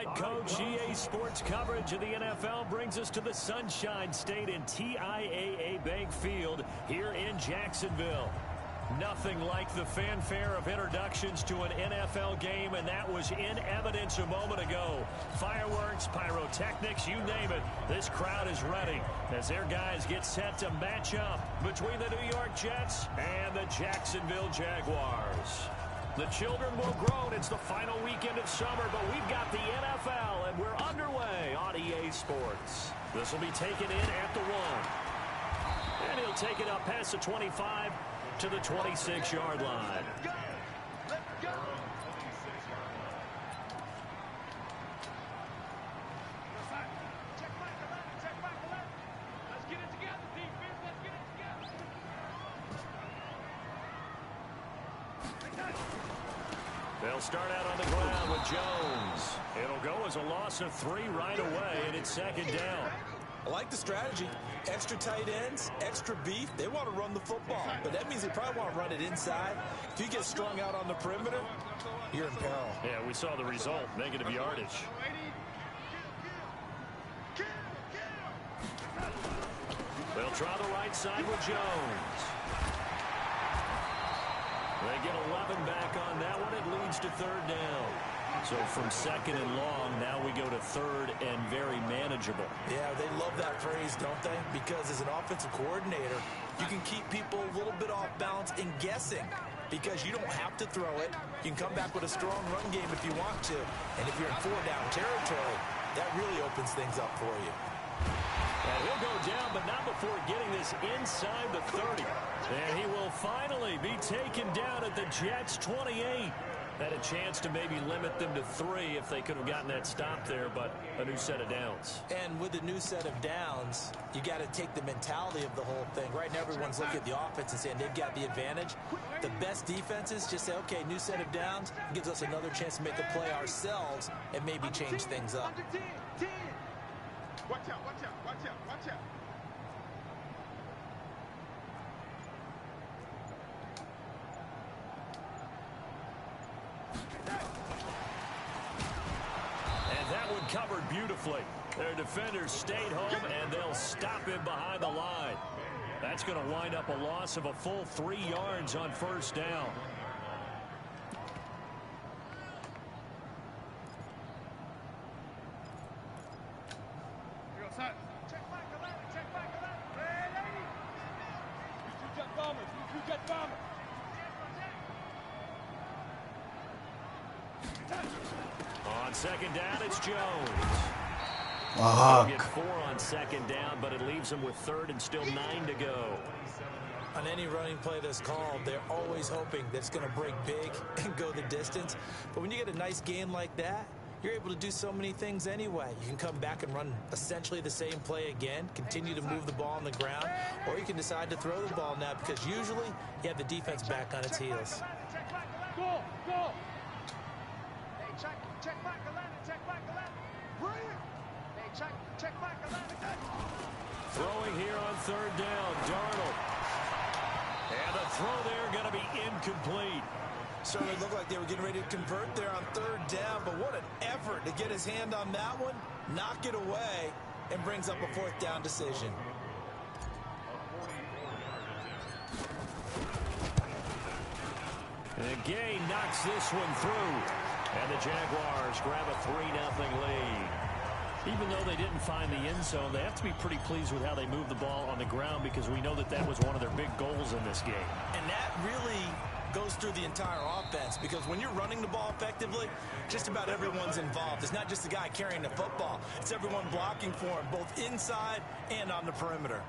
right, Coach. EA Sports coverage of the NFL brings us to the Sunshine State in TIAA Bank Field here in Jacksonville. Nothing like the fanfare of introductions to an NFL game, and that was in evidence a moment ago. Fireworks, pyrotechnics, you name it. This crowd is ready as their guys get set to match up between the New York Jets and the Jacksonville Jaguars. The children will grow. It's the final weekend of summer, but we've got the NFL, and we're underway on EA Sports. This will be taken in at the 1. And he'll take it up past the 25 to the 26-yard line. They'll start out on the ground with Jones. It'll go as a loss of 3 right away, and it's second down. I like the strategy. Extra tight ends, extra beef. They want to run the football, but that means they probably want to run it inside. If you get strung out on the perimeter, you're in peril. Yeah, we saw the result, negative yardage. They'll try the right side with Jones. They get 11 back on that one. It leads to third down. So from second and long, now we go to third and very manageable. Yeah, they love that phrase, don't they? Because as an offensive coordinator, you can keep people a little bit off balance and guessing because you don't have to throw it. You can come back with a strong run game if you want to. And if you're in 4-down territory, that really opens things up for you. And he'll go down, but not before getting this inside the 30. And he will finally be taken down at the Jets' 28. Had a chance to maybe limit them to 3 if they could have gotten that stop there, but a new set of downs. And with a new set of downs, you got to take the mentality of the whole thing. Right now, everyone's looking at the offense and saying they've got the advantage. The best defenses just say, okay, new set of downs gives us another chance to make a play ourselves and maybe change things up. Watch out, watch out, watch out, watch out. And that one covered beautifully. Their defenders stayed home, and they'll stop him behind the line. That's going to wind up a loss of a full 3 yards on first down. On second down, it's Jones. He'll get 4 on second down, but it leaves him with third and still 9 to go. On any running play that's called, they're always hoping that it's going to break big and go the distance. But when you get a nice gain like that, you're able to do so many things anyway. You can come back and run essentially the same play again, continue to move the ball on the ground, or you can decide to throw the ball now because usually you have the defense back on its heels. Go, go. Hey, check back, Atlanta, check back, Atlanta. Brilliant. Hey, check back, Atlanta. Throwing here on third down, Darnold. And the throw there going to be incomplete. Certainly looked like they were getting ready to convert there on third down, but what an effort to get his hand on that one, knock it away, and brings up a 4th down decision. And Gay knocks this one through. And the Jaguars grab a 3-0 lead. Even though they didn't find the end zone, they have to be pretty pleased with how they moved the ball on the ground because we know that that was one of their big goals in this game. And that really goes through the entire offense because when you're running the ball effectively, just about everyone's involved. It's not just the guy carrying the football. It's everyone blocking for him, both inside and on the perimeter.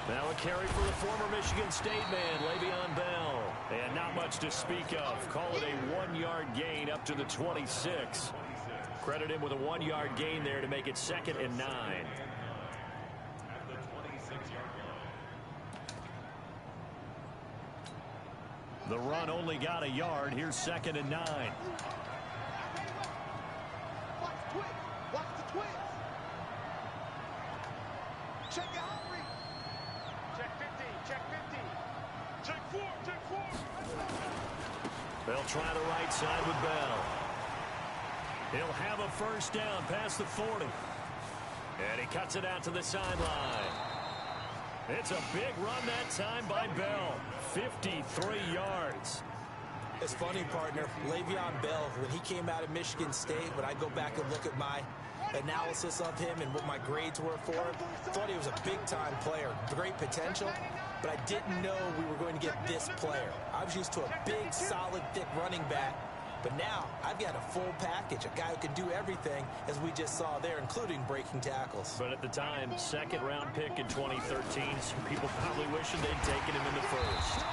Now a carry for the former Michigan State man, Le'Veon Bell. And not much to speak of. Call it a 1-yard gain up to the 26. Credit him with a 1-yard gain there to make it 2nd and 9. The run only got a yard. Here's 2nd and 9. Check 50. Check 4. Check 4. They'll try the right side with Bell. He'll have a first down past the 40. And he cuts it out to the sideline. It's a big run that time by Bell. 53 yards. It's funny, partner. Le'Veon Bell, when he came out of Michigan State, when I go back and look at my analysis of him and what my grades were for him, thought he was a big-time player, great potential, but I didn't know we were going to get this player. I was used to a big, solid, thick running back, but now I've got a full package, a guy who can do everything, as we just saw there, including breaking tackles. But at the time, second-round pick in 2013, some people probably wishing they'd taken him in the first.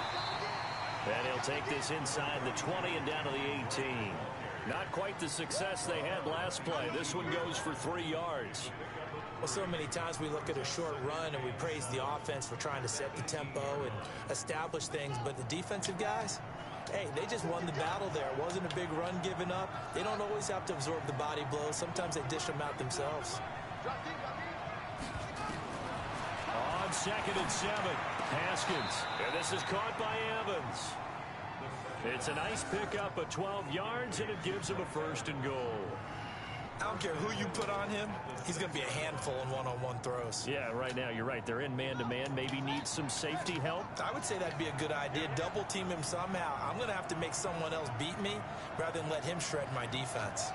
And he'll take this inside the 20 and down to the 18. Not quite the success they had last play. This one goes for 3 yards. Well, so many times we look at a short run and we praise the offense for trying to set the tempo and establish things, but the defensive guys, hey, they just won the battle there. It wasn't a big run given up. They don't always have to absorb the body blows. Sometimes they dish them out themselves. On 2nd and 7, Haskins. And this is caught by Evans. It's a nice pickup of 12 yards, and it gives him a first and goal. I don't care who you put on him. He's going to be a handful in one-on-one throws. Yeah, right now, you're right. They're in man-to-man. Maybe need some safety help. I would say that'd be a good idea. Double team him somehow. I'm going to have to make someone else beat me rather than let him shred my defense.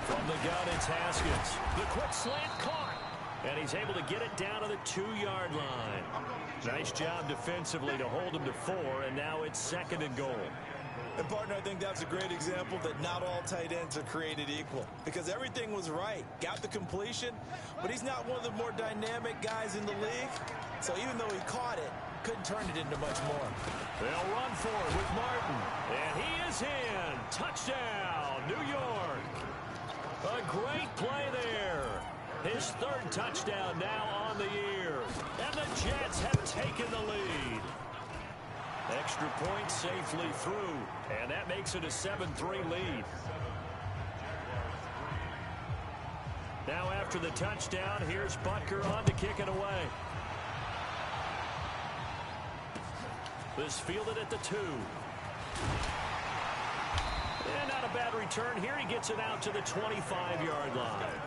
From the gun, it's Haskins. The quick slant caught. And he's able to get it down to the 2-yard line. Nice job defensively to hold him to 4, and now it's 2nd and goal. And, partner, I think that's a great example that not all tight ends are created equal, because everything was right. Got the completion, but he's not one of the more dynamic guys in the league. So even though he caught it, couldn't turn it into much more. They'll run for it with Martin. And he is in. Touchdown, New York. A great play there. His 3rd touchdown now on the year. And the Jets have taken the lead. Extra point safely through. And that makes it a 7-3 lead. Now after the touchdown, here's Butker on to kick it away. This fielded at the 2. And not a bad return here. He gets it out to the 25-yard line.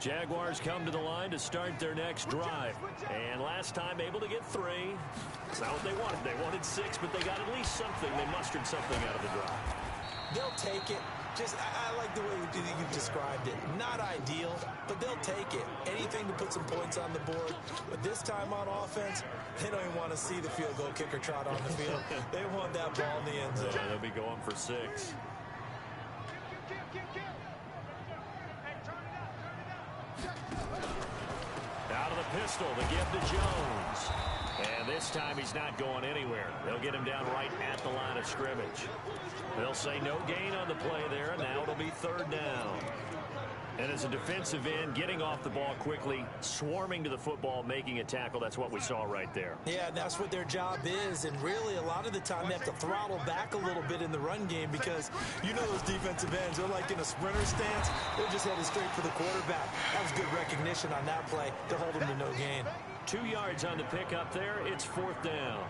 Jaguars come to the line to start their next drive. And last time able to get 3. It's not what they wanted. They wanted 6, but they got at least something. They mustered something out of the drive. They'll take it. I like the way you described it. Not ideal, but they'll take it. Anything to put some points on the board. But this time on offense, they don't even want to see the field goal kicker trot on the field. They want that ball in the end zone. Yeah, they'll be going for 6. Out of the pistol, the give to Jones. And this time he's not going anywhere. They'll get him down right at the line of scrimmage. They'll say no gain on the play there, and now it'll be 3rd down. And as a defensive end, getting off the ball quickly, swarming to the football, making a tackle, that's what we saw right there. Yeah, that's what their job is, and really a lot of the time they have to throttle back a little bit in the run game because you know those defensive ends, they're like in a sprinter stance. They're just headed straight for the quarterback. That was good recognition on that play to hold them to no gain. 2 yards on the pickup there. It's 4th down.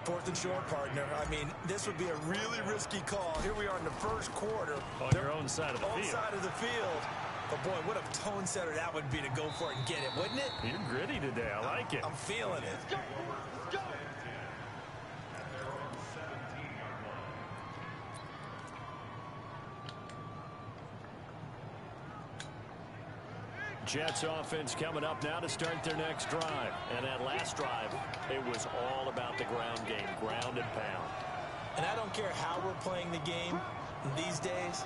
4th and short, partner. I mean, this would be a really risky call. Here we are in the first quarter. On your own side of the field. Side of the field. But, boy, what a tone setter that would be to go for it and get it, wouldn't it? You're gritty today. I like it. I'm feeling it. Jets offense coming up now to start their next drive. And that last drive, it was all about the ground game, ground and pound. And I don't care how we're playing the game these days,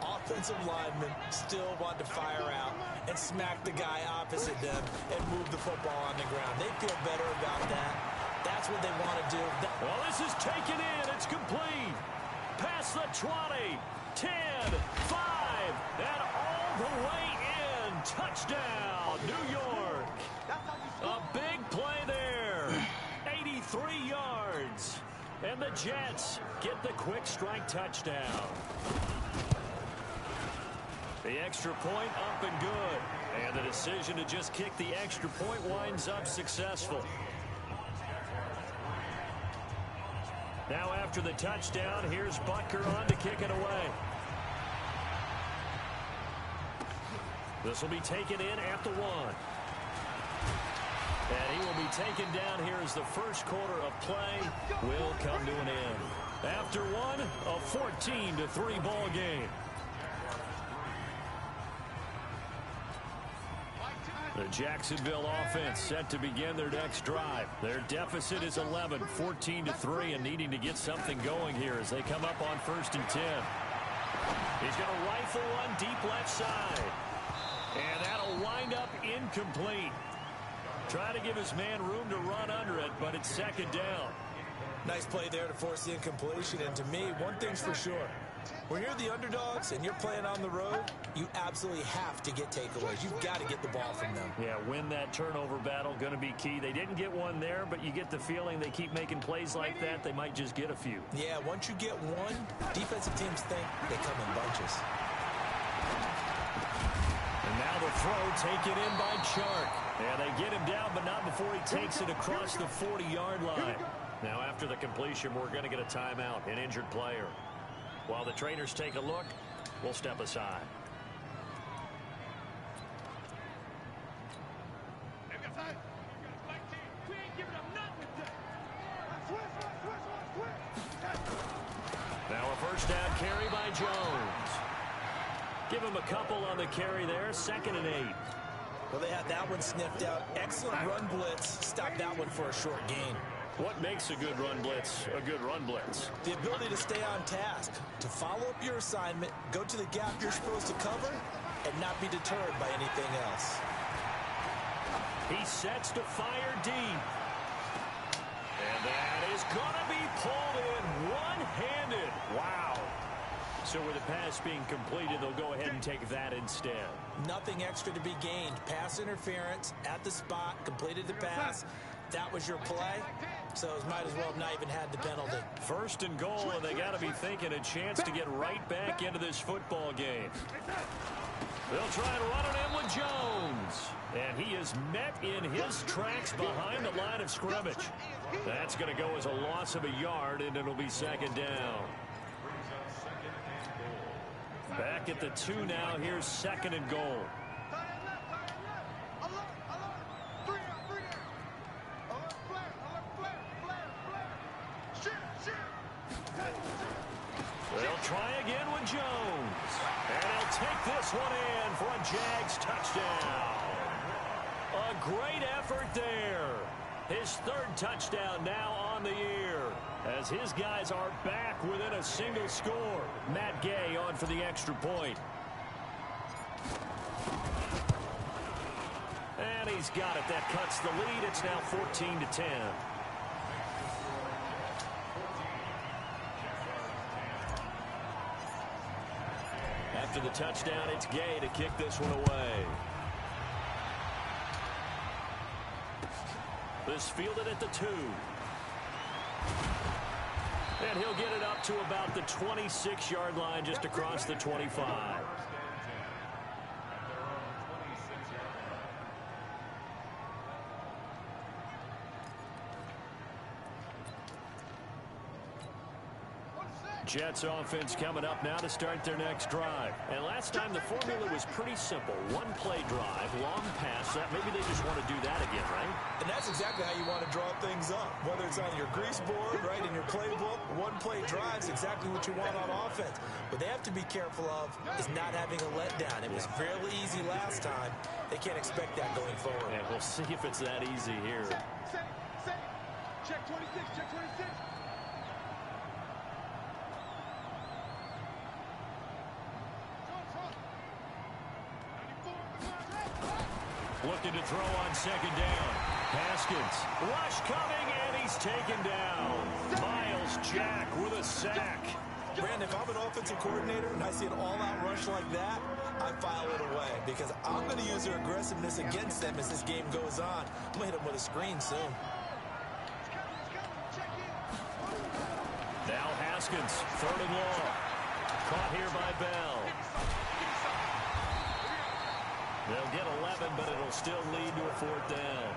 offensive linemen still want to fire out and smack the guy opposite them and move the football on the ground. They feel better about that. That's what they want to do. Well, this is taken in. It's complete. Past the 20, 10, 5, and all the way in. Touchdown, New York. A big play there. And the Jets get the quick strike touchdown. The extra point up and good. And the decision to just kick the extra point winds up successful. Now after the touchdown, here's Butker on to kick it away. This will be taken in at the 1. And he will be taken down here as the first quarter of play will come to an end. After one, a 14-3 ball game. The Jacksonville offense set to begin their next drive. Their deficit is 11, 14-3, and needing to get something going here as they come up on 1st and 10. He's going to rifle one deep left side. And that'll wind up incomplete. Trying to give his man room to run under it, but it's 2nd down. Nice play there to force the incompletion. And to me, one thing's for sure. When you're the underdogs and you're playing on the road, you absolutely have to get takeaways. You've got to get the ball from them. Yeah, win that turnover battle, going to be key. They didn't get one there, but you get the feeling they keep making plays like that, they might just get a few. Yeah, once you get one, defensive teams think they come in bunches. And now the throw taken in by Chark. And they get him down, but not before he takes it across the 40-yard line. Now after the completion, we're going to get a timeout, an injured player. While the trainers take a look, we'll step aside. Now a first down carry by Jones. Give him a couple on the carry there, 2nd and 8. Well, they had that one sniffed out. Excellent run blitz. Stop that one for a short gain. What makes a good run blitz a good run blitz? The ability to stay on task, to follow up your assignment, go to the gap you're supposed to cover, and not be deterred by anything else. He sets to fire deep. And that is going to be pulled in one-handed. Wow. So with the pass being completed, they'll go ahead and take that instead. Nothing extra to be gained. Pass interference at the spot, completed the pass. That was your play, so it might as well have not even had the penalty. 1st and goal, and they got to be thinking a chance to get right back into this football game. They'll try and run it in with Jones. And he is met in his tracks behind the line of scrimmage. That's going to go as a loss of a yard, and it'll be 2nd down. Back at the 2 now. Here's 2nd and goal. They'll try again with Jones. And he'll take this one in for a Jags touchdown. A great effort there. His 3rd touchdown now on the year, as his guys are back within a single score. Matt Gay on for the extra point. And he's got it. That cuts the lead. It's now 14-10. After the touchdown, it's Gay to kick this one away. This fielded at the 2. And he'll get it up to about the 26-yard line, just across the 25. Jets offense coming up now to start their next drive. And last time the formula was pretty simple. One play drive, long pass. Maybe they just want to do that again, right? And that's exactly how you want to draw things up. Whether it's on your grease board, right, in your playbook, one play drive is exactly what you want on offense. What they have to be careful of is not having a letdown. It was fairly easy last time. They can't expect that going forward. And we'll see if it's that easy here. Check 26, check 26. Looking to throw on 2nd down. Haskins. Rush coming, and he's taken down. Miles Jack with a sack. Brandon, if I'm an offensive coordinator and I see an all-out rush like that, I file it away because I'm going to use their aggressiveness against them as this game goes on. I'm going to hit them with a screen soon. Now Haskins, 3rd and long. Caught here by Bell. They'll get 11, but it'll still lead to a 4th down.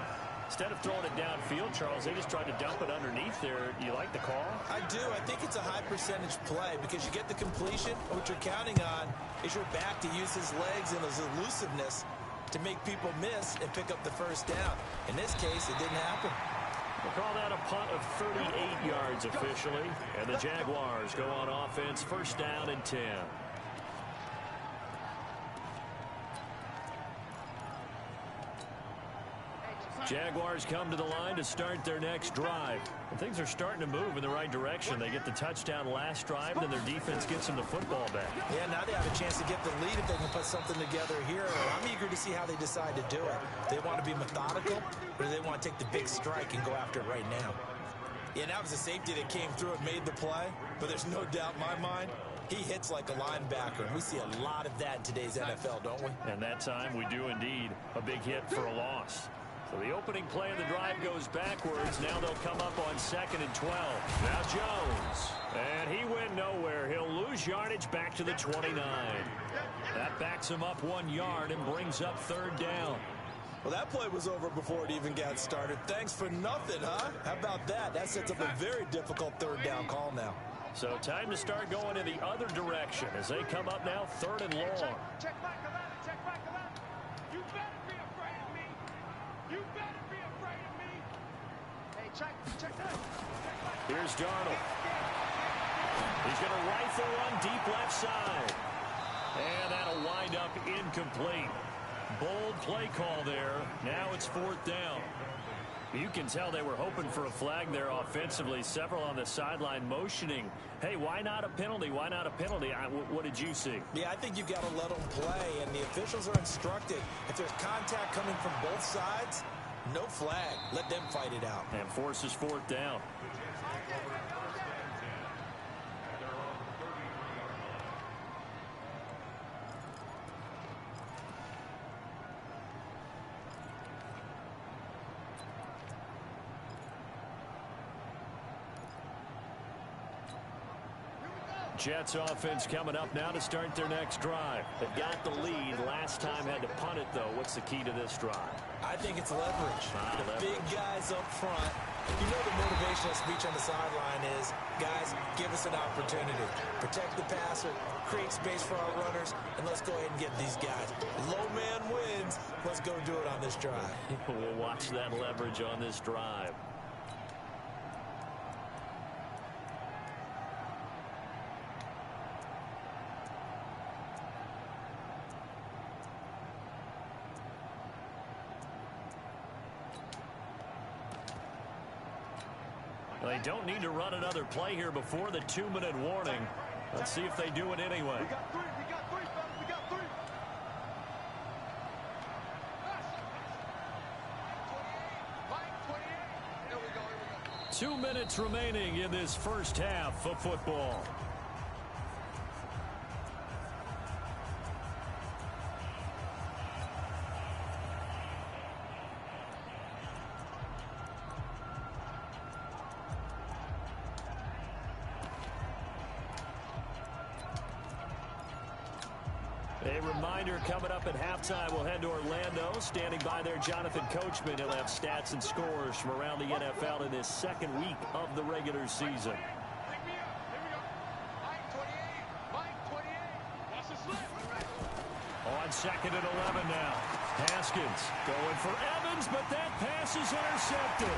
Instead of throwing it downfield, Charles, they just tried to dump it underneath there. Do you like the call? I do. I think it's a high percentage play because you get the completion. What you're counting on is your back to use his legs and his elusiveness to make people miss and pick up the 1st down. In this case, it didn't happen. We'll call that a punt of 38 yards officially. And the Jaguars go on offense, 1st down and 10. Jaguars come to the line to start their next drive. And things are starting to move in the right direction. They get the touchdown last drive, and their defense gets them the football back. Yeah, now they have a chance to get the lead if they can put something together here. I'm eager to see how they decide to do it. They want to be methodical, or do they want to take the big strike and go after it right now? Yeah, that was a safety that came through and made the play, but there's no doubt in my mind he hits like a linebacker. We see a lot of that in today's NFL, don't we? And that time we do indeed. A big hit for a loss. So the opening play of the drive goes backwards. Now they'll come up on 2nd and 12. Now Jones. And he went nowhere. He'll lose yardage back to the 29. That backs him up 1 yard and brings up 3rd down. Well, that play was over before it even got started. Thanks for nothing, huh? How about that? That sets up a very difficult 3rd down call now. So time to start going in the other direction as they come up now 3rd and long. Check back 11, check back 11. You better be afraid of me. You better be afraid of me. Hey, check that. Here's Darnold. He's going to rifle one deep left side. And that'll wind up incomplete. Bold play call there. Now it's 4th down. You can tell they were hoping for a flag there offensively. Several on the sideline motioning. Hey, why not a penalty? Why not a penalty? What did you see? Yeah, I think you've got to let them play, and the officials are instructed. If there's contact coming from both sides, no flag. Let them fight it out. And forces 4th down. Jets offense coming up now to start their next drive. They've got the lead. Last time had to punt it, though. What's the key to this drive? I think it's leverage. Leverage. Big guys up front. You know the motivational speech on the sideline is, guys, give us an opportunity. Protect the passer, create space for our runners, and let's go ahead and get these guys. Low man wins. Let's go do it on this drive. We'll watch that leverage on this drive. They don't need to run another play here before the 2-minute warning. Let's see if they do it anyway. We got 3, fellas, we got 3. 28. Here we go. 2 minutes remaining in this first half of football. A reminder coming up at halftime, we'll head to Orlando. Standing by there, Jonathan Coachman. He'll have stats and scores from around the NFL in this 2nd week of the regular season. On 2nd and 11 now. Haskins going for Evans, but that pass is intercepted.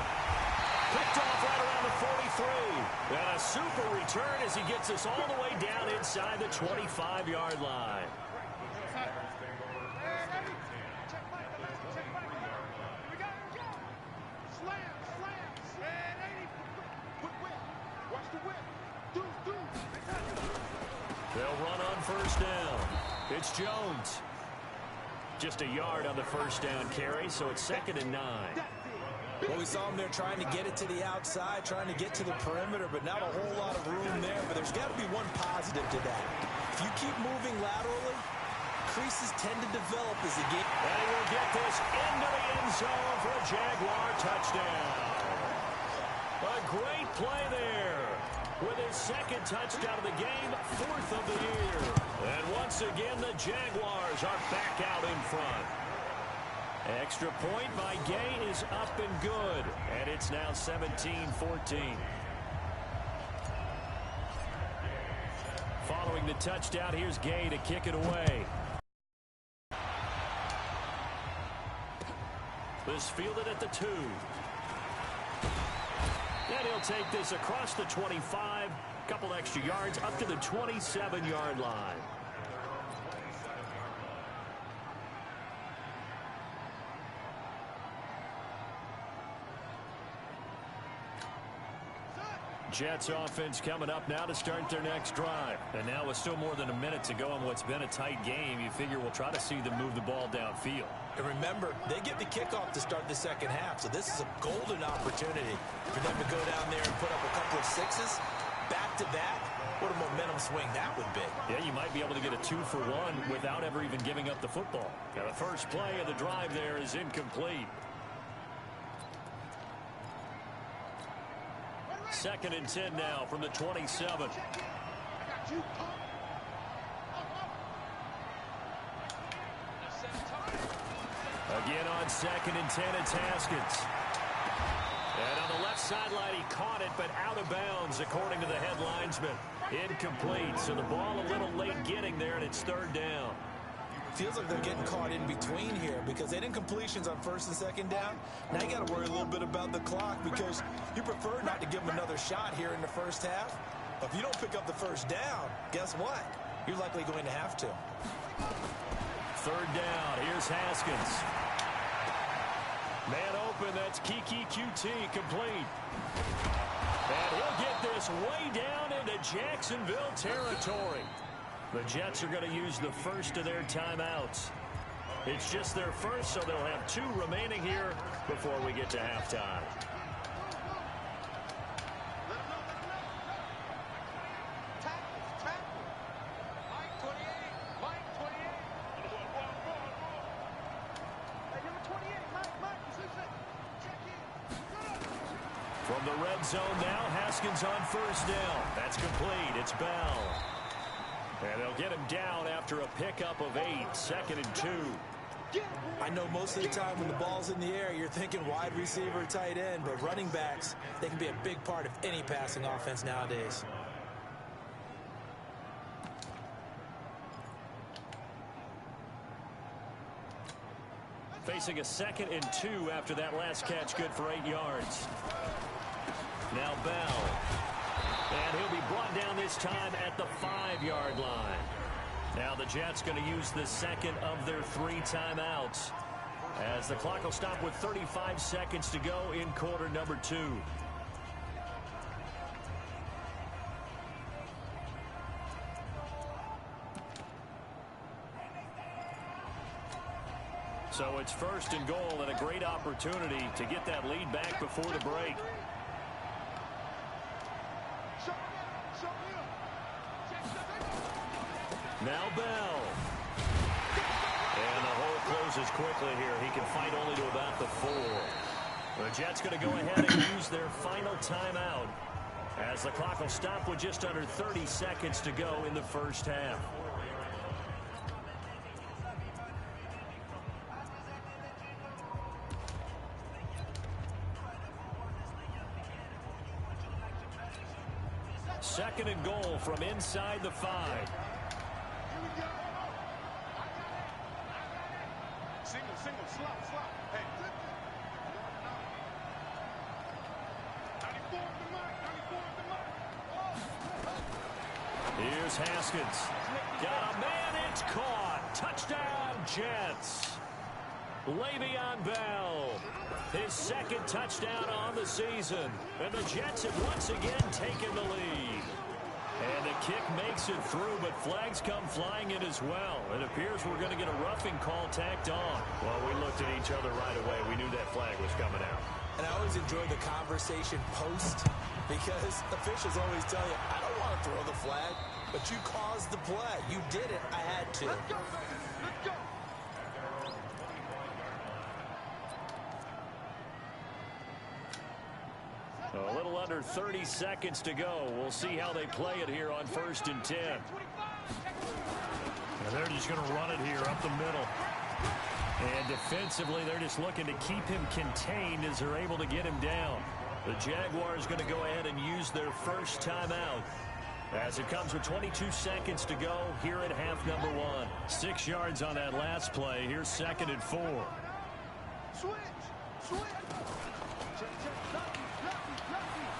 Picked off right around the 43. And a super return as he gets us all the way down inside the 25-yard line. They'll run on 1st down. It's Jones. Just a yard on the 1st down carry, so it's 2nd and 9. Well, we saw him there trying to get it to the outside, trying to get to the perimeter, but not a whole lot of room there. But there's got to be one positive to that. If you keep moving laterally, creases tend to develop as the game. And he will get this into the end zone for a Jaguar touchdown. A great play there. with his second touchdown of the game, 4th of the year. And once again, the Jaguars are back out in front. Extra point by Gay is up and good, and it's now 17-14. Following the touchdown, here's Gay to kick it away. This fielded at the 2. And he'll take this across the 25, couple extra yards up to the 27-yard line. Jets offense coming up now to start their next drive. And now with still more than a minute to go in what's been a tight game, you figure we'll try to see them move the ball downfield. And remember, they get the kickoff to start the second half, so this is a golden opportunity for them to go down there and put up a couple of sixes. Back-to-back, what a momentum swing that would be. Yeah, you might be able to get a 2-for-1 without ever even giving up the football. Now, the first play of the drive there is incomplete. 2nd and 10 now from the 27. Again on 2nd and 10, it's Haskins. And on the left sideline, he caught it, but out of bounds, according to the head linesman. Incomplete, so the ball a little late getting there, and it's 3rd down. Feels like they're getting caught in between here because they didn't completions on 1st and 2nd down. Now you got to worry a little bit about the clock because you prefer not to give them another shot here in the first half. But if you don't pick up the first down, guess what? You're likely going to have to. 3rd down. Here's Haskins. Man open. That's Kiki QT complete. And he'll get this way down into Jacksonville territory. The Jets are going to use the first of their timeouts. It's just their first, so they'll have 2 remaining here before we get to halftime. From the red zone now, Haskins on 1st down. That's complete. It's Bell. And they'll get him down after a pickup of 8, 2nd and 2. I know most of the time when the ball's in the air, you're thinking wide receiver, tight end, but running backs, they can be a big part of any passing offense nowadays. Facing a 2nd and 2 after that last catch, good for 8 yards. Now Bell. And he'll be brought down this time at the 5-yard line. Now the Jets going to use the 2nd of their 3 timeouts, as the clock will stop with 35 seconds to go in quarter number 2. So it's 1st and goal, and a great opportunity to get that lead back before the break. Now Bell. And the hole closes quickly here. He can fight only to about the 4. The Jets going to go ahead and use their final timeout, as the clock will stop with just under 30 seconds to go in the first half. Second and goal from inside the 5. Single, slot. Hey. 94 the mark. Here's Haskins. Got a man, it's caught. Touchdown, Jets. Le'Veon Bell, his 2nd touchdown on the season. And the Jets have once again taken the lead. And the kick makes it through, but flags come flying in as well. It appears we're going to get a roughing call tacked on. Well, we looked at each other right away. We knew that flag was coming out. And I always enjoy the conversation post, because officials always tell you, I don't want to throw the flag, but you caused the play. You did it. I had to. Let's go. Let's go. A little under 30 seconds to go. We'll see how they play it here on 1st and 10. And they're just going to run it here up the middle. And defensively, they're just looking to keep him contained as they're able to get him down. The Jaguars going to go ahead and use their first timeout as it comes with 22 seconds to go here at half number 1. 6 yards on that last play. Here's 2nd and 4.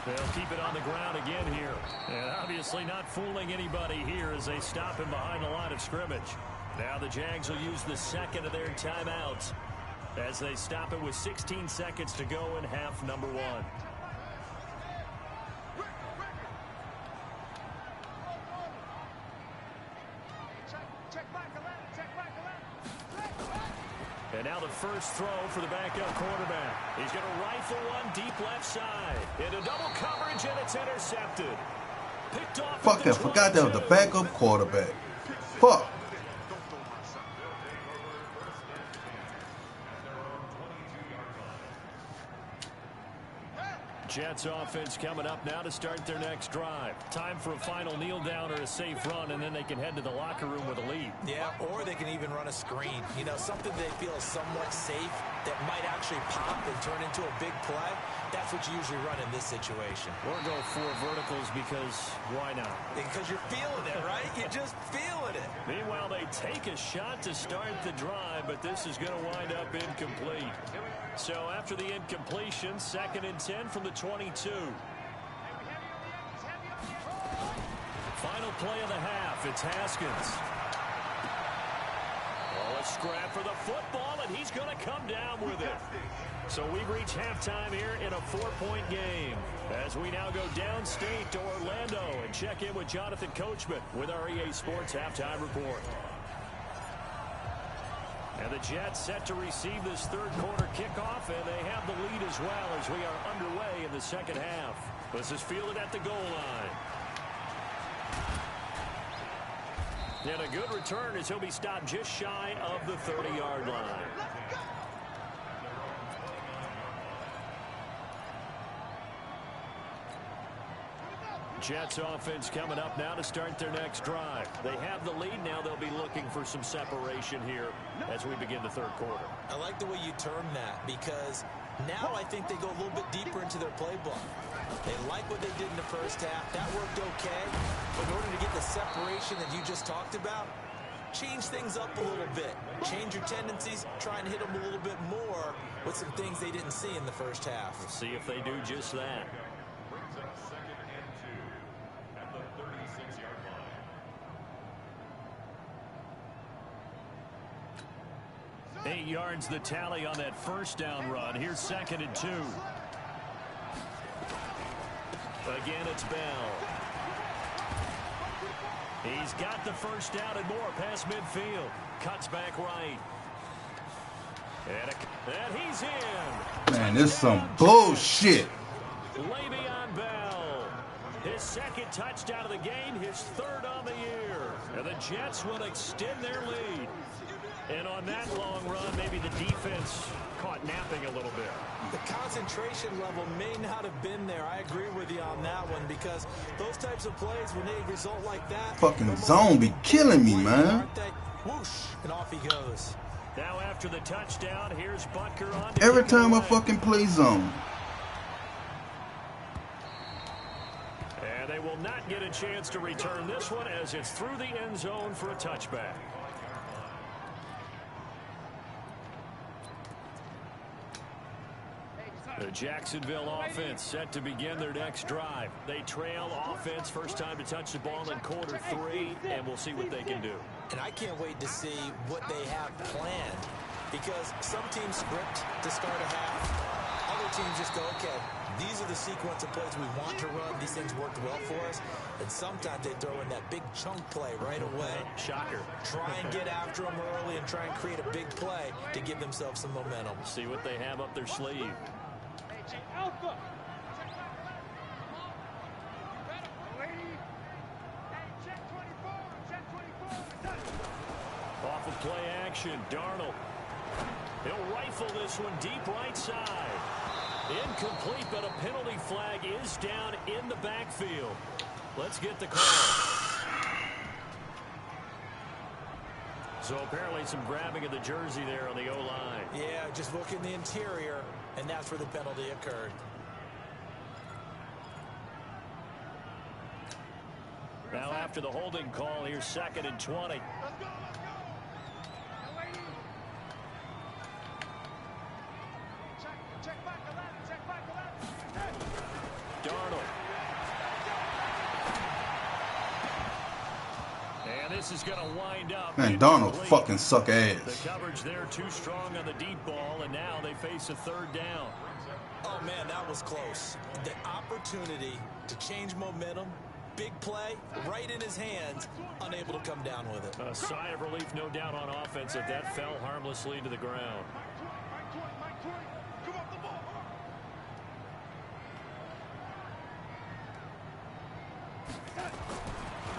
They'll keep it on the ground again here. And obviously not fooling anybody here as they stop him behind the line of scrimmage. Now the Jags will use the 2nd of their timeouts as they stop it with 16 seconds to go in half number 1. And now the first throw for the backup quarterback. He's going to rifle one deep left side. Into double coverage, and it's intercepted. Picked off. Fuck, I forgot that was the backup quarterback. Fuck. Jets offense coming up now to start their next drive. Time for a final kneel down or a safe run, and then they can head to the locker room with a lead. Yeah, or they can even run a screen. You know, something they feel is somewhat safe that might actually pop and turn into a big play. That's what you usually run in this situation. Or go 4 verticals because why not? Because you're feeling it, right? You're just feeling it. Meanwhile, they take a shot to start the drive, but this is going to wind up incomplete. So after the incompletion, 2nd and 10 from the 22. Final play of the half. It's Haskins. Oh, a scrap for the football, and he's going to come down with it. So we've reached halftime here in a 4-point game as we now go downstate to Orlando and check in with Jonathan Coachman with our EA Sports Halftime Report. And the Jets set to receive this 3rd quarter kickoff, and they have the lead as well as we are underway in the 2nd half. This is fielded at the goal line. And a good return as he'll be stopped just shy of the 30-yard line. Jets offense coming up now to start their next drive. They have the lead now. They'll be looking for some separation here as we begin the 3rd quarter. I like the way you term that because now I think they go a little bit deeper into their playbook. They like what they did in the first half. That worked okay. But in order to get the separation that you just talked about, change things up a little bit. Change your tendencies. Try and hit them a little bit more with some things they didn't see in the first half. We'll see if they do just that. 8 yards the tally on that first down run. Here's 2nd and 2. Again, it's Bell. He's got the first down and more past midfield. Cuts back right. And he's in. Man, this is some bullshit. Le'Veon Bell. His 2nd touchdown of the game, his 3rd on the year. And the Jets will extend their lead. And on that long run, maybe the defense caught napping a little bit. The concentration level may not have been there. I agree with you on that one because those types of plays, when they result like that... Fucking zone be killing me, man. Whoosh, and off he goes. Now after the touchdown, here's Butker on. Every time I fucking play zone. And they will not get a chance to return this one as it's through the end zone for a touchback. The Jacksonville offense set to begin their next drive. They trail offense, first time to touch the ball in quarter 3, and we'll see what they can do. And I can't wait to see what they have planned because some teams script to start a half. Other teams just go, okay, these are the sequence of plays we want to run. These things worked well for us. And sometimes they throw in that big chunk play right away. Shocker. Try and get after them early and try and create a big play to give themselves some momentum. See what they have up their sleeve. Alpha. Off of play action, Darnold. He'll rifle this one deep right side. Incomplete, but a penalty flag is down in the backfield. Let's get the call. So apparently some grabbing of the jersey there on the O-line. Yeah, just look in the interior, and that's where the penalty occurred. Now after the holding call, here's 2nd and 20. Let's go, let's go. Check back 11, check back 11. Darnold. And this is going to wind up. Man, Darnold fucking suck ass. The coverage there too strong on the deep ball, and now they face a 3rd down. Oh, man, that was close. The opportunity to change momentum, big play, right in his hands, unable to come down with it. A sigh of relief, no doubt, on offense that fell harmlessly to the ground. Come off the ball.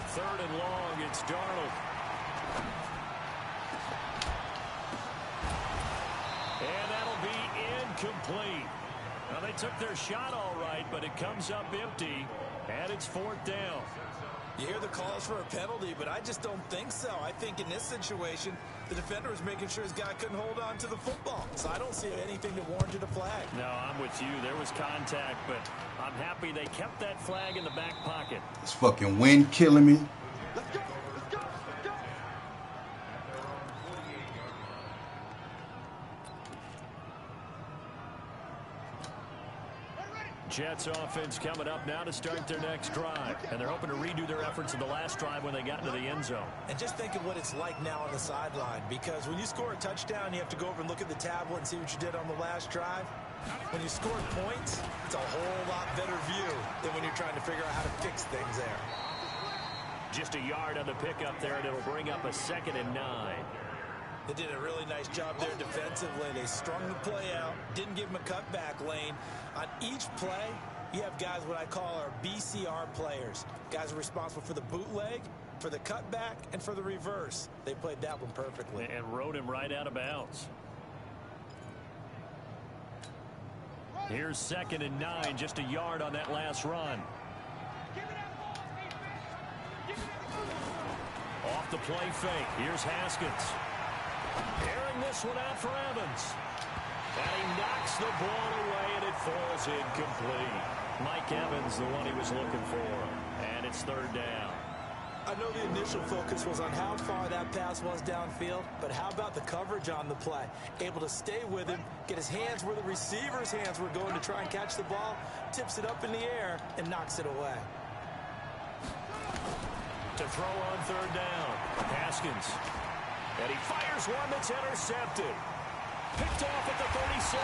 3rd and long, it's Darnold. And that'll be incomplete. Now, they took their shot all right, but it comes up empty, and it's 4th down. You hear the calls for a penalty, but I just don't think so. I think in this situation, the defender was making sure his guy couldn't hold on to the football. So I don't see anything that warranted a flag. No, I'm with you. There was contact, but I'm happy they kept that flag in the back pocket. This fucking wind killing me. Let's go, let's go, let's go. Jets offense coming up now to start their next drive. And they're hoping to redo their efforts in the last drive when they got into the end zone. And just think of what it's like now on the sideline, because when you score a touchdown, you have to go over and look at the tablet and see what you did on the last drive. When you score points, it's a whole lot better view than when you're trying to figure out how to fix things there. Just a yard on the pickup there, and it'll bring up a 2nd and 9. They did a really nice job there defensively. They strung the play out, didn't give him a cutback lane. On each play, you have guys what I call our BCR players. Guys are responsible for the bootleg, for the cutback, and for the reverse. They played that one perfectly. And rode him right out of bounds. Here's 2nd and 9, just a yard on that last run. Off the play fake. Here's Haskins. Airing this one out for Evans. And he knocks the ball away, and it falls incomplete. Mike Evans, the one he was looking for. And it's 3rd down. I know the initial focus was on how far that pass was downfield, but how about the coverage on the play? Able to stay with him, get his hands where the receiver's hands were going to try and catch the ball, tips it up in the air, and knocks it away. To throw on 3rd down, Haskins. And he fires one that's intercepted. Picked off at the 36.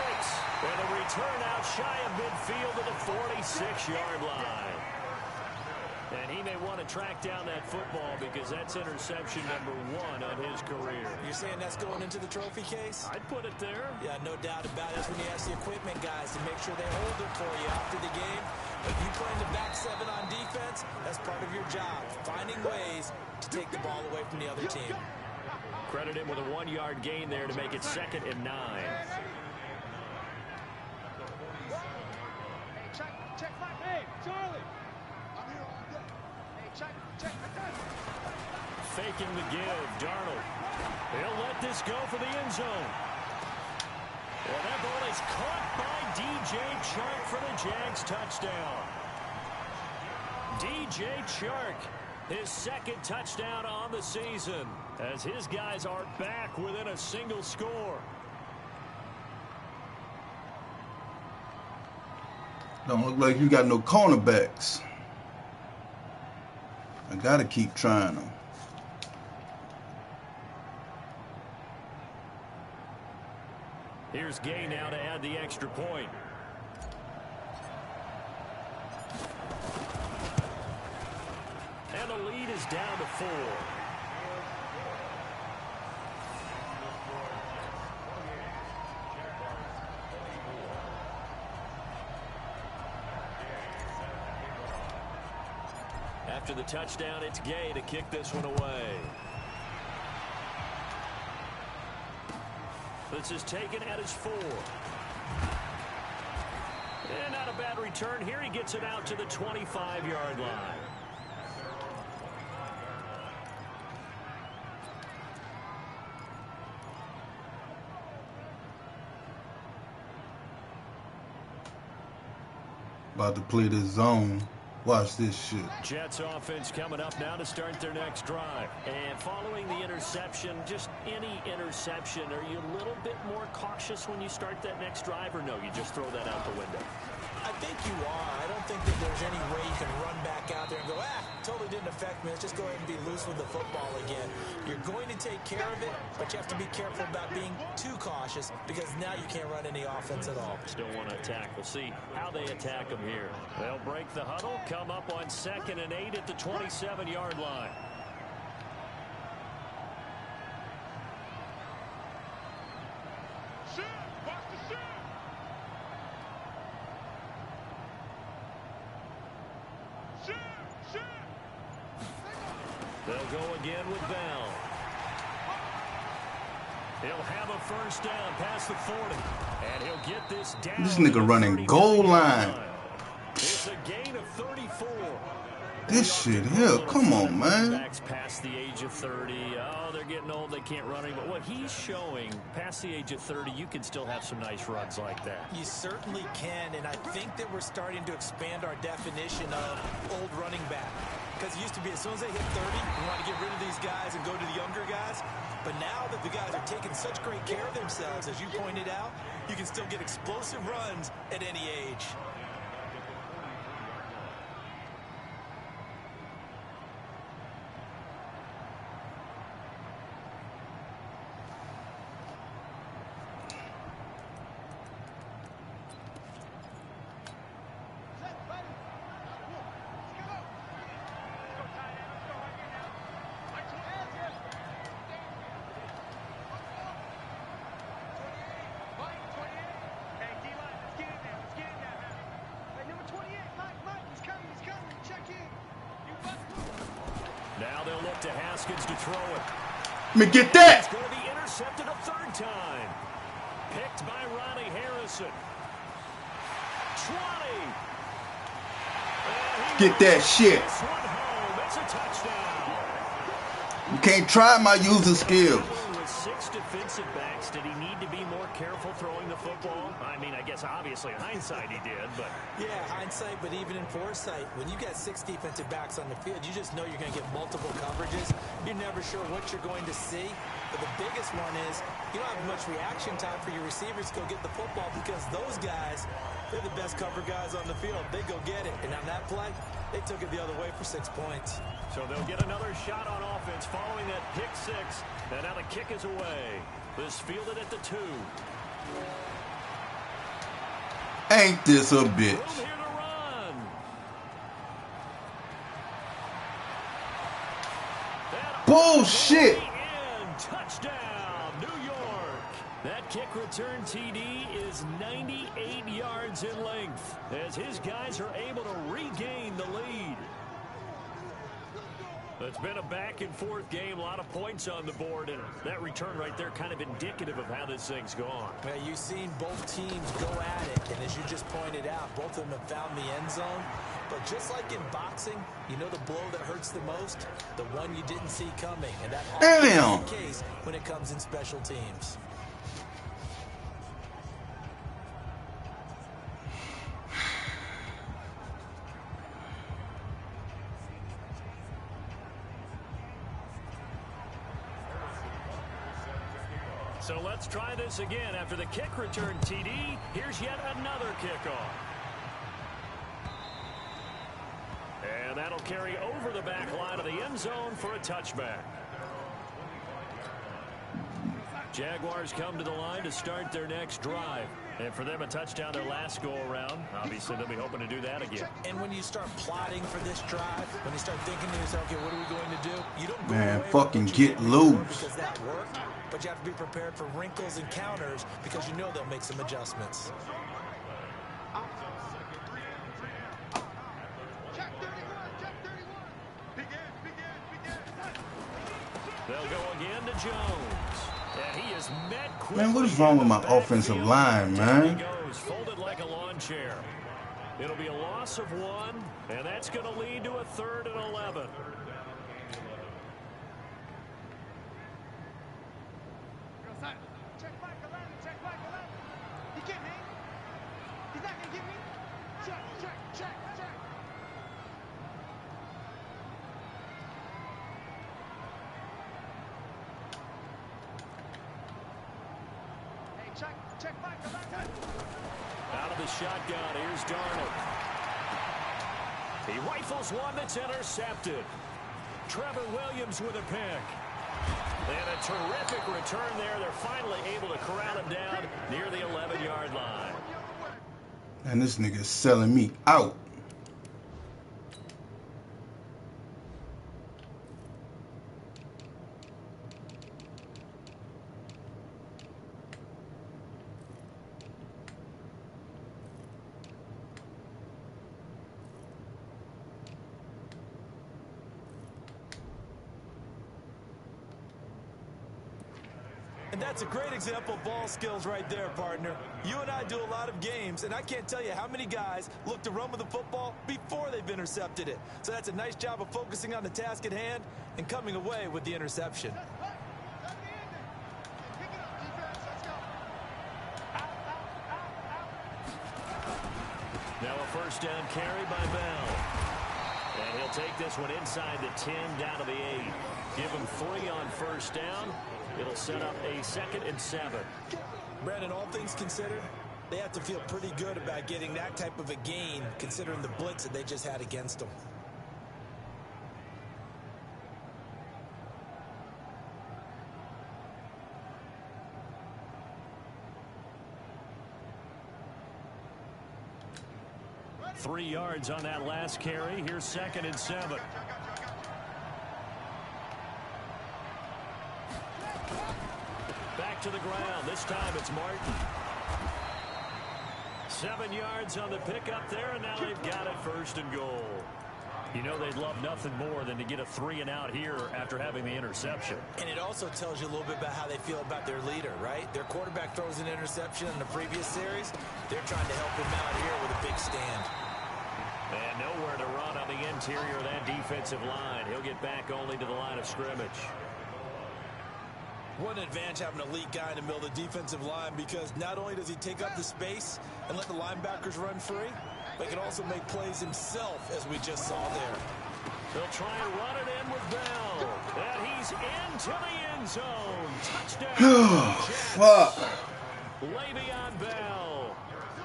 And a return out shy of midfield to the 46-yard line. And he may want to track down that football because that's interception number 1 on his career. You're saying that's going into the trophy case? I'd put it there. Yeah, no doubt about it. That's when you ask the equipment guys to make sure they hold it for you after the game. If you play in the back 7 on defense, that's part of your job, finding ways to take the ball away from the other team. Credit him with a 1-yard gain there to make it 2nd and 9. Hey, check back. Hey, Charlie. I'm here all day. Hey, check back. Faking the give, Darnold. He'll let this go for the end zone. Well, that ball is caught by DJ Chark for the Jags touchdown. DJ Chark, his 2nd touchdown on the season, as his guys are back within a single score. Don't look like you got no cornerbacks. I gotta keep trying them. Here's Gay now to add the extra point. And the lead is down to 4. After the touchdown, it's Gay to kick this one away. This is taken at his 4. Not a bad return here. He gets it out to the 25-yard line. About to play this zone. Watch this shit. Jets offense coming up now to start their next drive. And following the interception, just any interception, are you a little bit more cautious when you start that next drive, or no, you just throw that out the window? I think you are. I don't think that there's any way you can run back out there and go, totally didn't affect me. Let's just go ahead and be loose with the football again. You're going to take care of it, but you have to be careful about being too cautious because now you can't run any offense at all. Still want to attack. We'll see how they attack them here. They'll break the huddle, come up on 2nd and 8 at the 27-yard line. They'll go again with Bell. He'll have a first down past the 40. And he'll get this down. This nigga running goal line. It's a gain of 34. This shit here, come on, man. Backs past the age of 30. Oh, they're getting old. They can't run anymore. What he's showing, past the age of 30, you can still have some nice runs like that. You certainly can, and I think that we're starting to expand our definition of old running back. Because it used to be as soon as they hit 30, we want to get rid of these guys and go to the younger guys. But now that the guys are taking such great care of themselves, as you pointed out, you can still get explosive runs at any age. To Haskins to throw it. Let me get that. It's going to be intercepted a 3rd time. Picked by Ronnie Harrison. 20. Get that shit. This one home. It's a touchdown. You can't try my user skills. With 6 defensive backs, did he need to be more careful throwing the football? I mean, I guess obviously in hindsight he did, but yeah, hindsight, but even in foresight, when you got 6 defensive backs on the field, you just know you're going to get multiple coverages. You're never sure what you're going to see. But the biggest one is you don't have much reaction time for your receivers to go get the football because those guys, they're the best cover guys on the field. They go get it. And on that play, they took it the other way for 6 points. So they'll get another shot on offense following that pick 6. And now the kick is away. This fielded at the 2. Ain't this a bitch? Room here to run. Bullshit. Touchdown, New York. That kick return TD is 98 yards in length as his guys are able to regain the lead. It's been a back-and-forth game, a lot of points on the board, and that return right there kind of indicative of how this thing's gone. Now, you've seen both teams go at it, and as you just pointed out, both of them have found the end zone. But just like in boxing, you know the blow that hurts the most? The one you didn't see coming, and that always is the case when it comes in special teams. So let's try this again. After the kick return TD, here's yet another kickoff. And that'll carry over the back line of the end zone for a touchback. Jaguars come to the line to start their next drive. And for them, a touchdown their last go-around. Obviously, they'll be hoping to do that again. And when you start plotting for this drive, when you start thinking to yourself, okay, what are we going to do? You don't go Man, away fucking with what you get did before loose. because that worked, but you have to be prepared for wrinkles and counters because you know they'll make some adjustments. They'll go again to Jones. And he is met quickly. Man, what is wrong with my offensive line, man? He goes, folded like a lawn chair. It'll be a loss of 1, and that's going to lead to a 3rd and 11. Check back, 11, check back, 11. He get me? He's not going to get me? Check, check, check, check. Hey, check back, 11. Out of the shotgun, here's Darnold. He rifles one that's intercepted. Trevor Williams with a pick. And a terrific return there. They're finally able to corral him down near the 11-yard line. And this nigga is selling me out. And that's a great example of ball skills right there, partner. You and I do a lot of games, and I can't tell you how many guys look to run with the football before they've intercepted it. So that's a nice job of focusing on the task at hand and coming away with the interception. Now a first down carry by Bell. And he'll take this one inside the 10 down to the 8. Give him 3 on first down. It'll set up a 2nd and 7. Brandon, all things considered, they have to feel pretty good about getting that type of a gain considering the blitz that they just had against them. Three yards on that last carry. Here's 2nd and 7. Back to the ground. This time it's Martin. 7 yards on the pickup there, and now they've got it 1st and goal. You know they'd love nothing more than to get a 3 and out here after having the interception. And it also tells you a little bit about how they feel about their leader, right? Their quarterback throws an interception in the previous series. They're trying to help him out here with a big stand. And nowhere to run on the interior of that defensive line. He'll get back only to the line of scrimmage. What an advantage having an elite guy in the middle of the defensive line, because not only does he take up the space and let the linebackers run free, but he can also make plays himself, as we just saw there. They'll try and run it in with Bell. And he's into the end zone. Touchdown. Fuck. Le'Veon Bell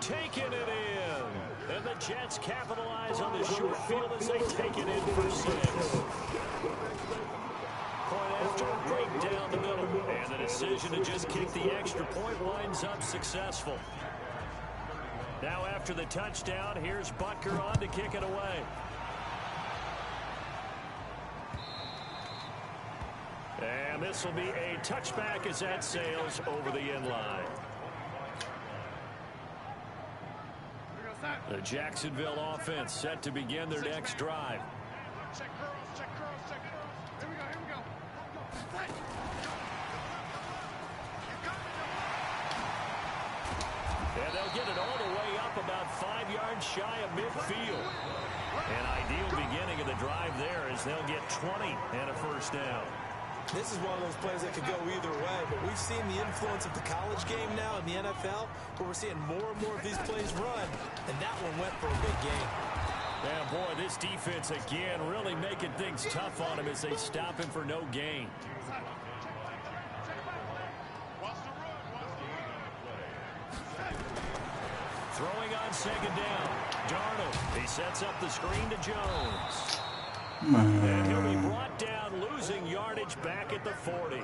taking it in. And the Jets capitalize on the short field as they take it in for 6. Point after, right down the middle. And the decision to just kick the extra point winds up successful. Now after the touchdown, here's Butker on to kick it away. And this will be a touchback as that sails over the end line. The Jacksonville offense set to begin their next drive. Check curls, check curls, check curls. Here we go, here we go. And they'll get it all the way up about 5 yards shy of midfield. An ideal beginning of the drive there as they'll get 20 and a first down. This is one of those plays that could go either way, but we've seen the influence of the college game now in the NFL, where we're seeing more and more of these plays run, and that one went for a big gain. Yeah, boy, this defense again really making things tough on him as they stop him for no gain. Throwing on 2nd down. Darnold, he sets up the screen to Jones. And he'll be brought down, losing yardage back at the 40.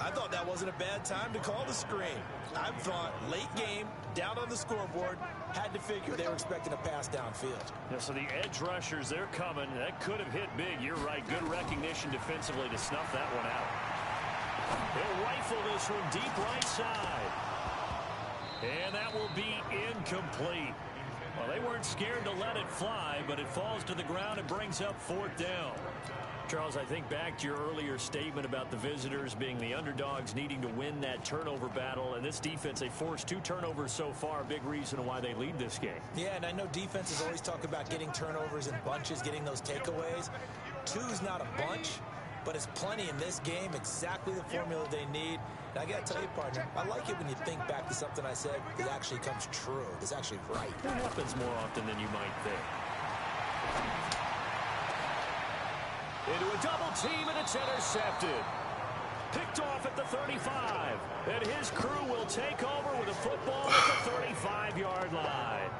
I thought that wasn't a bad time to call the screen. I thought late game, down on the scoreboard, had to figure they were expecting a pass downfield. Yeah, so the edge rushers, they're coming. That could have hit big. You're right. Good recognition defensively to snuff that one out. He'll rifle this one deep right side. And that will be incomplete. Well, they weren't scared to let it fly, but it falls to the ground and brings up 4th down. Charles, I think back to your earlier statement about the visitors being the underdogs needing to win that turnover battle. And this defense, they forced 2 turnovers so far. Big reason why they lead this game. Yeah, and I know defenses always talk about getting turnovers in bunches, getting those takeaways. 2's not a bunch, but it's plenty in this game, exactly the formula they need. And I got to tell you, partner, I like it when you think back to something I said that actually comes true. It's actually right. It happens more often than you might think. Into a double team, and it's intercepted. Picked off at the 35. And his crew will take over with a football at the 35-yard line.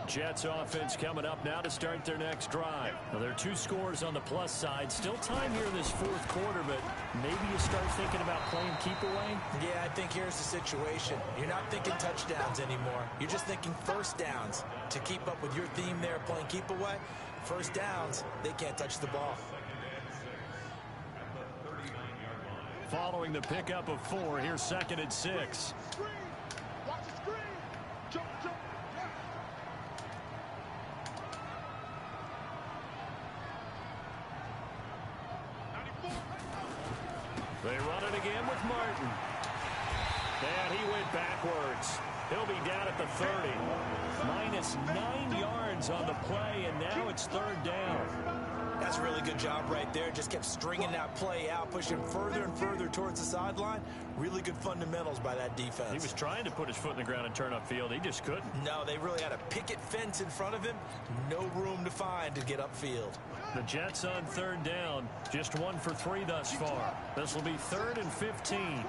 Jets offense coming up now to start their next drive. Now, there are 2 scores on the plus side. Still time here in this 4th quarter, but maybe you start thinking about playing keep away? Yeah, I think here's the situation. You're not thinking touchdowns anymore. You're just thinking first downs. To keep up with your theme there, playing keep away, first downs, they can't touch the ball. Following the pickup of 4, here's 2nd and 6. Watch the screen. Jump, jump. They run it again with Martin. And he went backwards. He'll be down at the 30. Minus 9 yards on the play, and now it's 3rd down. That's a really good job right there. Just kept stringing that play out, pushing further and further towards the sideline. Really good fundamentals by that defense. He was trying to put his foot in the ground and turn upfield. He just couldn't. No, they really had a picket fence in front of him. No room to find to get upfield. The Jets on 3rd down. Just 1 for 3 thus far. This will be 3rd and 15.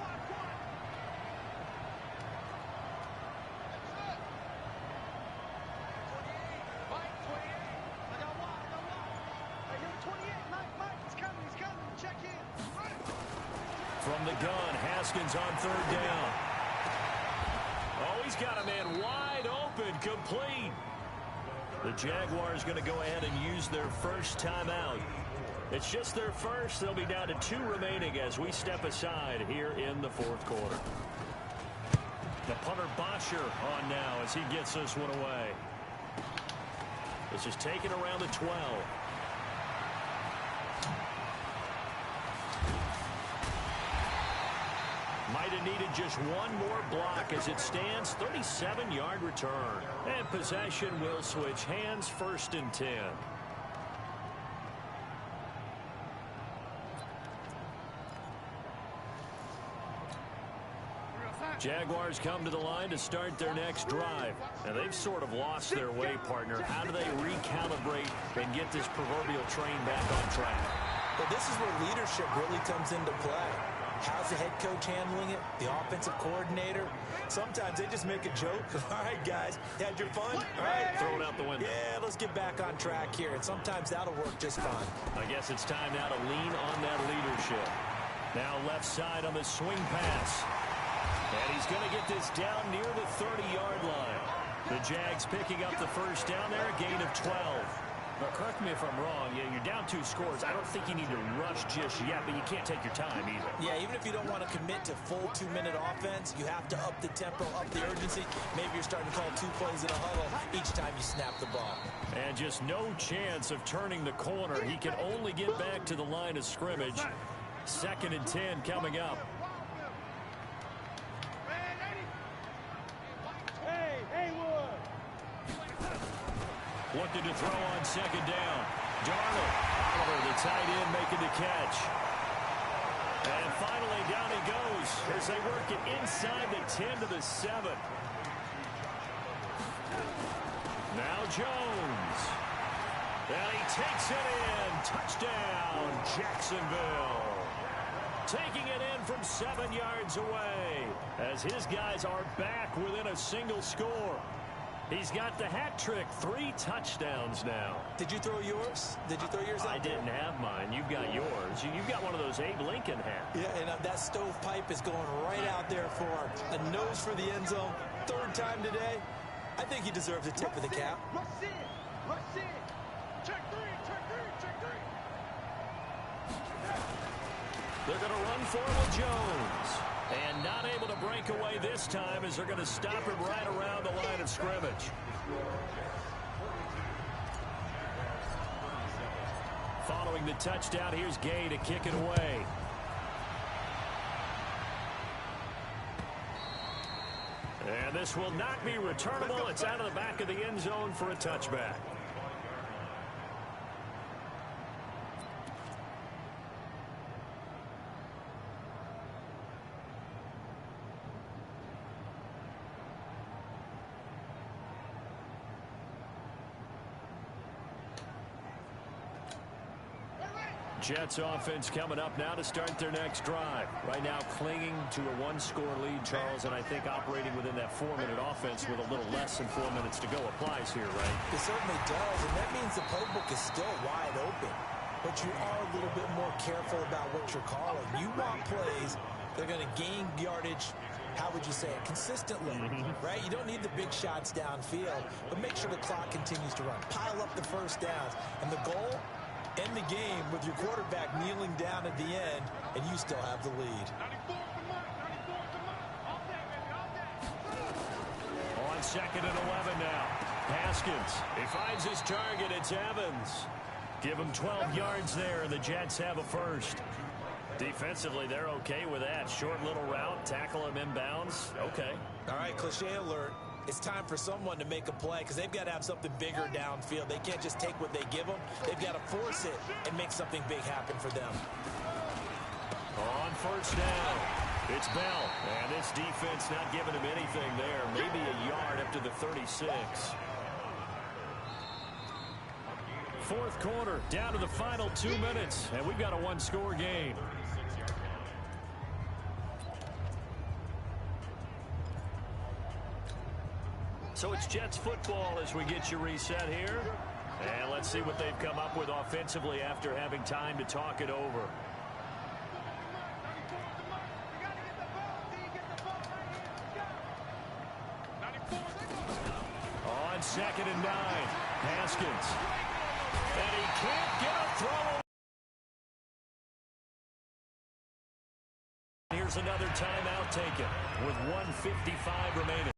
From the gun, Haskins on 3rd down. Oh, he's got a man wide open, complete. The Jaguars going to go ahead and use their first timeout. It's just their first. They'll be down to 2 remaining as we step aside here in the 4th quarter. The punter Bosher on now as he gets this one away. This is taken around the 12. Might have needed just 1 more block as it stands. 37-yard return. And possession will switch hands, 1st and 10. Jaguars come to the line to start their next drive. And they've sort of lost their way, partner. How do they recalibrate and get this proverbial train back on track? Well, this is where leadership really comes into play. How's the head coach handling it? The offensive coordinator? Sometimes they just make a joke. All right, guys, had your fun? All right, throw it out the window. Yeah, let's get back on track here. And sometimes that'll work just fine. I guess it's time now to lean on that leadership. Now left side on the swing pass. And he's going to get this down near the 30-yard line. The Jags picking up the first down there, a gain of 12. Now, correct me if I'm wrong. Yeah, you're down 2 scores. I don't think you need to rush just yet, but you can't take your time either. Yeah, even if you don't want to commit to full 2-minute offense, you have to up the tempo, up the urgency. Maybe you're starting to call 2 plays in a huddle each time you snap the ball. And just no chance of turning the corner. He can only get back to the line of scrimmage. 2nd and 10 coming up. Looking to throw on 2nd down. Darnold, Oliver, the tight end, making the catch. And finally, down he goes as they work it inside the 10 to the 7. Now Jones. And he takes it in. Touchdown, Jacksonville. Taking it in from 7 yards away as his guys are back within a single score. He's got the hat trick, 3 touchdowns now. Did you throw yours? Did you throw yours out? I didn't have mine. You've got yours. You've got one of those Abe Lincoln hats. Yeah, and that stovepipe is going right out there for a nose for the end zone. 3rd time today. I think he deserves a tip of the cap. Rush in. Rush in. Check three. Check three. Check three. They're going to run forward Jones. And not able to break away this time as they're going to stop him right around the line of scrimmage. Following the touchdown, here's Gay to kick it away. And this will not be returnable. It's out of the back of the end zone for a touchback. Jets offense coming up now to start their next drive. Right now clinging to a one-score lead, Charles, and I think operating within that 4-minute offense with a little less than 4 minutes to go applies here, right? It certainly does, and that means the playbook is still wide open. But you are a little bit more careful about what you're calling. You want plays that are going to gain yardage, how would you say it, consistently, right? You don't need the big shots downfield, but make sure the clock continues to run. Pile up the first downs, and the goal, end the game with your quarterback kneeling down at the end, and you still have the lead. On 2nd and 11 now. Haskins. He finds his target. It's Evans. Give him 12 yards there, and the Jets have a first. Defensively, they're okay with that. Short little route, tackle him inbounds. Okay. All right, cliche alert. It's time for someone to make a play because they've got to have something bigger downfield. They can't just take what they give them. They've got to force it and make something big happen for them. On first down, it's Bell. And this defense not giving him anything there. Maybe a yard up to the 36. Fourth quarter, down to the final 2 minutes. And we've got a one-score game. So it's Jets football as we get you reset here. And let's see what they've come up with offensively after having time to talk it over. On 2nd and 9, Haskins. And he can't get a throw. Here's another timeout taken with 1:55 remaining.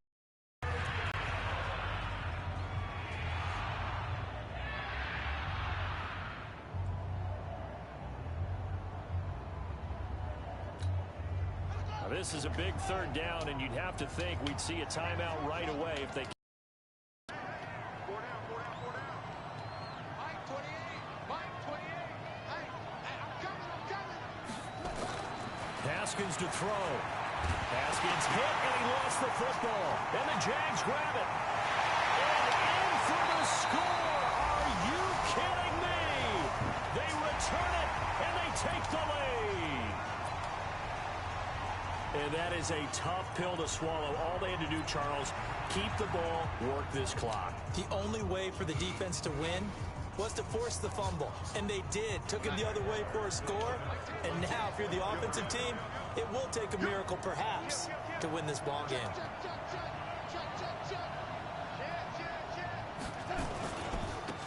This is a big third down, and you'd have to think we'd see a timeout right away if they. Four down. Mike 28. Hey, I'm coming. Haskins to throw. Haskins hit, and he lost the football. And the Jags grab it. And in for the score. Are you kidding me? They return it, and they take the lead. And that is a tough pill to swallow. All they had to do, Charles, keep the ball, work this clock. The only way for the defense to win was to force the fumble. And they did. Took it the other way for a score. And now, if you're the offensive team, it will take a miracle, perhaps, to win this ball game.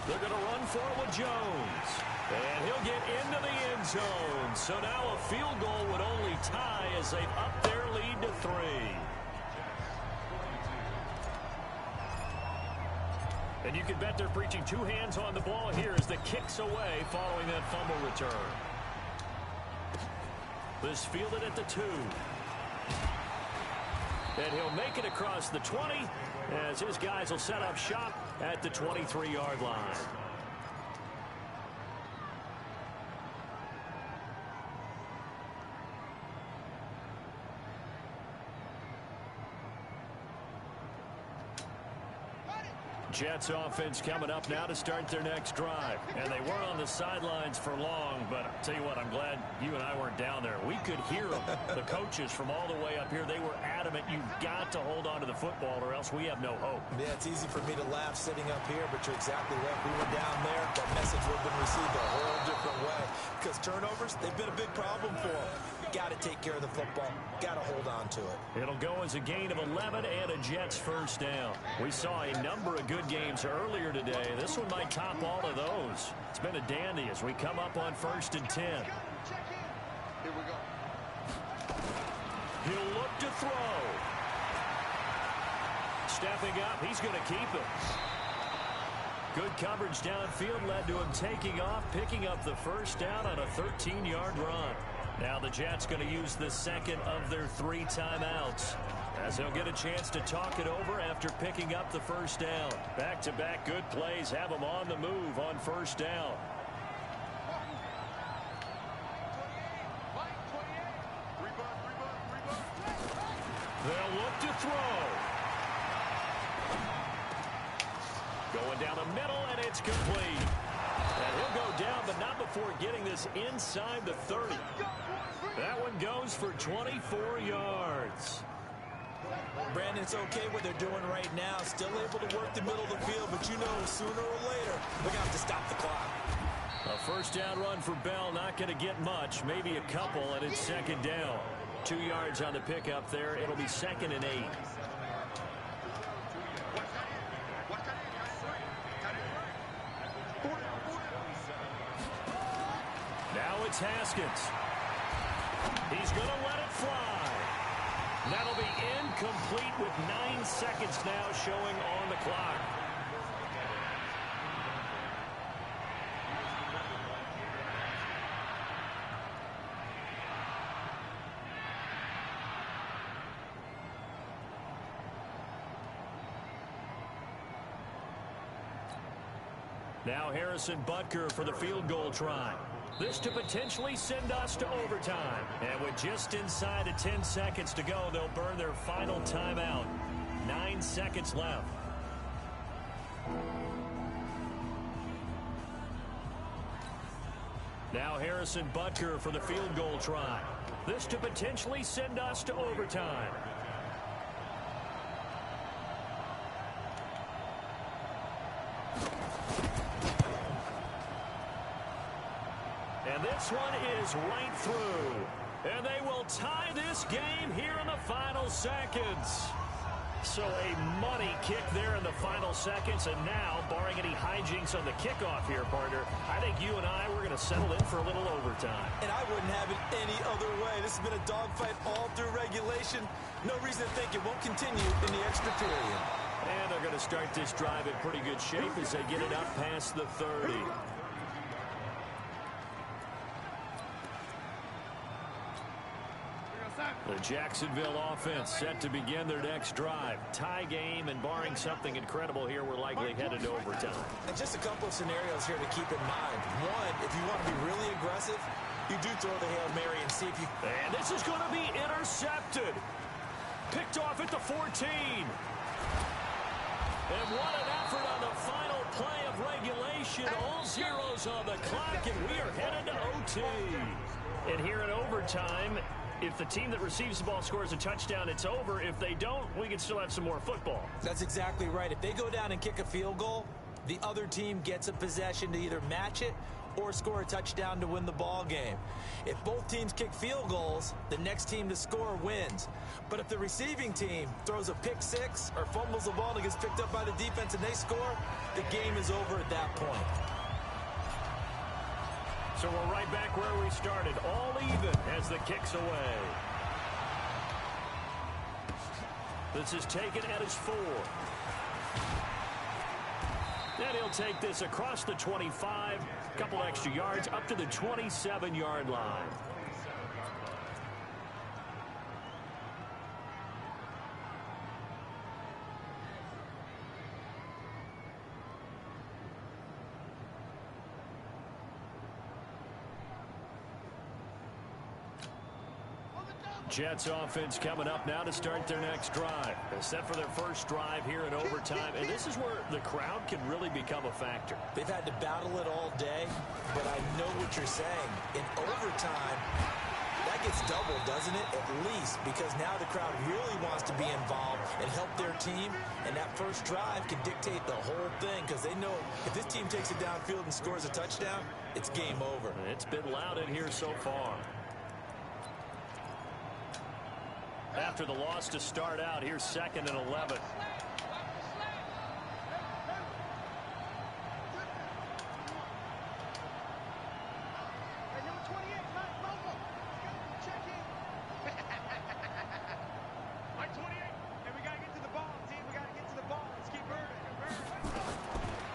They're going to run forward Jones. And he'll get into the end zone. So now a field goal would only tie as they've upped their lead to 3. And you can bet they're preaching 2 hands on the ball here as the kick's away following that fumble return. This fielded at the 2. And he'll make it across the 20 as his guys will set up shop at the 23-yard line. Jets offense coming up now to start their next drive. And they weren't on the sidelines for long, but I'll tell you what, I'm glad you and I weren't down there. We could hear them, the coaches from all the way up here. They were adamant, you've got to hold on to the football or else we have no hope. Yeah, it's easy for me to laugh sitting up here, but you're exactly right. We were down there. That message would have been received a whole different way. Because turnovers, they've been a big problem for them. got to take care of the football. Got to hold on to it. It'll go as a gain of 11 and a Jets first down. We saw a number of good games earlier today. This one might top all of those. It's been a dandy as we come up on 1st and 10. Here we go. He'll look to throw. Stepping up, he's going to keep it. Good coverage downfield led to him taking off, picking up the first down on a 13-yard run. Now the Jets going to use the second of their 3 timeouts, as they'll get a chance to talk it over after picking up the first down. Back-to-back good plays have them on the move on first down. They'll look to throw. Going down the middle, and it's complete. And he'll go down, but not before getting this inside the 30. That one goes for 24 yards. Brandon, it's okay what they're doing right now. Still able to work the middle of the field, but you know sooner or later they're going to have to stop the clock. A first down run for Bell, not going to get much, maybe a couple, and it's second down. 2 yards on the pickup there. It'll be 2nd and 8. Now it's Haskins. He's going to let it fly. That'll be incomplete with 9 seconds now showing on the clock. Now Harrison Butker for the field goal try. This to potentially send us to overtime. And with just inside of 10 seconds to go, they'll burn their final timeout. 9 seconds left. Now Harrison Butker for the field goal try. This to potentially send us to overtime. And this one is right through. And they will tie this game here in the final seconds. So a money kick there in the final seconds. And now, barring any hijinks on the kickoff here, partner, I think you and I, we're going to settle in for a little overtime. And I wouldn't have it any other way. This has been a dogfight all through regulation. No reason to think it won't continue in the extra period. And they're going to start this drive in pretty good shape as they get it up past the 30. The Jacksonville offense set to begin their next drive. Tie game, and barring something incredible here, we're likely headed to overtime. And just a couple of scenarios here to keep in mind. One, if you want to be really aggressive, you do throw the Hail Mary and see if you... And this is going to be intercepted. Picked off at the 14. And what an effort on the final play of regulation. All zeros on the clock, and we are headed to OT. And here in overtime, if the team that receives the ball scores a touchdown, it's over. If they don't, we can still have some more football. That's exactly right. If they go down and kick a field goal, the other team gets a possession to either match it or score a touchdown to win the ball game. If both teams kick field goals, the next team to score wins. But if the receiving team throws a pick six or fumbles the ball and gets picked up by the defense and they score, the game is over at that point. So we're right back where we started, all even as the kick's away. This is taken at his 4. And he'll take this across the 25, a couple extra yards, up to the 27-yard line. Jets offense coming up now to start their next drive. They're set for their first drive here in overtime, and this is where the crowd can really become a factor. They've had to battle it all day, but I know what you're saying. In overtime, that gets doubled, doesn't it? At least, because now the crowd really wants to be involved and help their team, and that first drive can dictate the whole thing because they know if this team takes it downfield and scores a touchdown, it's game over. It's been loud in here so far. After the loss to start out, here's 2nd and 11.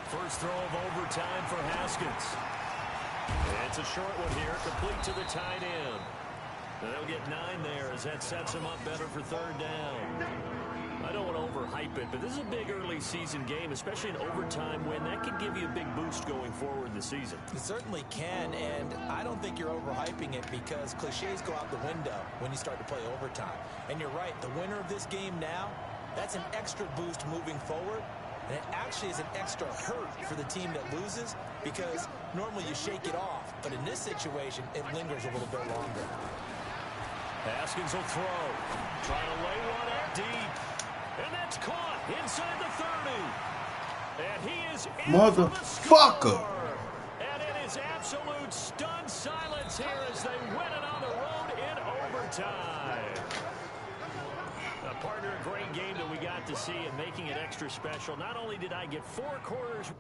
First throw of overtime for Haskins. It's a short one here, complete to the tight end. They'll get 9 there as that sets them up better for 3rd down. I don't want to overhype it, but this is a big early season game, especially an overtime win. That can give you a big boost going forward in the season. It certainly can, and I don't think you're overhyping it because cliches go out the window when you start to play overtime. And you're right, the winner of this game now, that's an extra boost moving forward. And it actually is an extra hurt for the team that loses because normally you shake it off. But in this situation, it lingers a little bit longer. Haskins will throw. Trying to lay one up deep. And that's caught inside the 30. And he is in Motherfucker. And it is absolute stunned silence here as they win it on the road in overtime. Partner, a great game that we got to see and making it extra special. Not only did I get 4 quarters